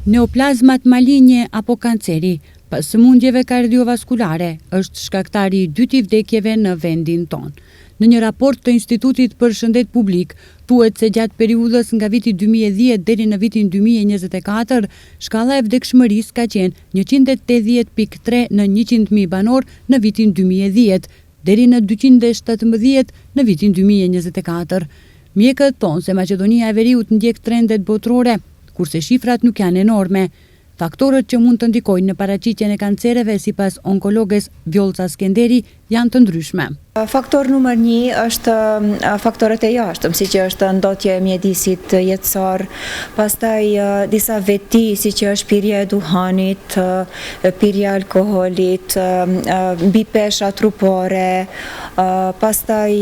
Neoplazmat malinje apo kanceri, pas sëmundjeve kardiovaskulare, është shkaktari i dytë i vdekjeve në vendin tonë. Në një raport të Institutit për Shëndet Publik, thuhet se gjatë periudhës nga viti 2010 deri në vitin 2024, shkalla e vdekshmërisë ka qenë 180.3 në 100.000 banor në vitin 2010, deri në 217 në vitin 2024. Mjekët thonë se Maqedonia e Veriut ndjek trendet botërore, kurse shifrat nuk janë enorme. Faktorët që mund të ndikojnë në paraqitjen e kancereve sipas onkologes Vjollca Skenderi janë të ndryshme. Faktor numër 1 është faktorët e jashtëm, siç është ndotja e mjedisit jetësor, pastaj disa veti siç është pirja e duhanit, pirja e alkoolit, mbipesha trupore, pastaj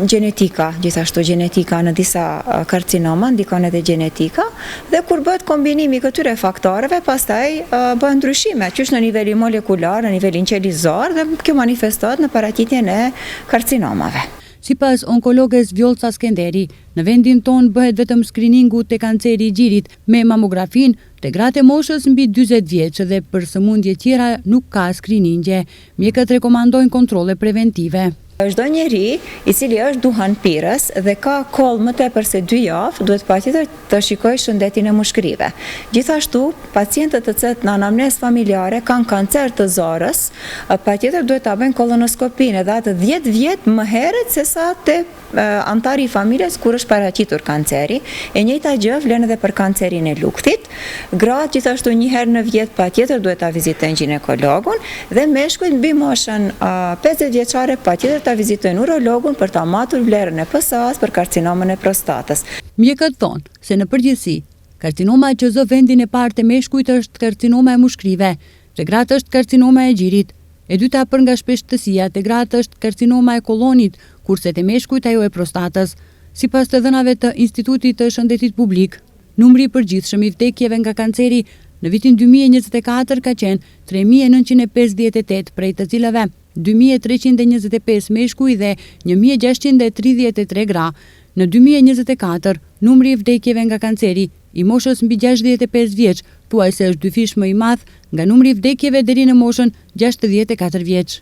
gjenetika, gjithashtu gjenetika në disa karcinoma ndikon edhe gjenetika, dhe kur bëhet kombinimi i këtyre faktoreve, pastaj bëhen ndryshime, qysh në nivelin molekular, në nivelin qelizor, dhe kjo manifestohet në paraqitjen e karcinomave. Sipas onkologes Vjollca Skenderi, në vendin tonë bëhet vetëm skriningu te kanceri i gjirit me mamografin te gratë e moshës mbi 40 vjeç dhe për sëmundje tjera nuk ka skriningje. Mjekët rekomandojnë kontrolle preventive. Çdo njeri i cili është duhanpirës dhe ka koll më tepër se 2 javë, duhet patjetër të shikojë shëndetin e mushkërive. Gjithashtu, pacientët të cilët në anamnezë familjare kanë kancer të zorës, patjetër duhet ta bëjnë kolonoskopinë edhe atë 10 vjet më herët se sa te antari i familjes kur është paraqitur kanceri. E njëjta gjë vlen edhe për kancerin e luktit. Gratë gjithashtu një herë në vjet patjetër duhet ta vizitojnë ginekologun dhe meshkujt mbi moshën 50 vjeçare patjetër ta vizitojnë urologun për ta matur vlerën e PSA-s për karcinomën e prostatës. Mjekët thonë se në përgjithësi, karcinoma që zë vendin e parë të meshkujt është karcinoma e mushkërive, te gratë është karcinoma e gjirit, e dyta për nga shpeshtësia te gratë është karcinoma e kollonit, kurse te meshkujt ajo e prostatës. Sipas të dhënave të Institutit të Shëndetit Publik, numri i përgjithshëm i vdekjeve nga kanceri në vitin 2024 ka qenë 3.958, prej të cilave 2.325 meshkuj dhe 1.633 gra. Në 2024, numri i vdekjeve nga kanceri i moshës mbi 65 vjeç thuajse është 2 fish më i madh nga numri i vdekjeve deri në moshën 64 vjeç.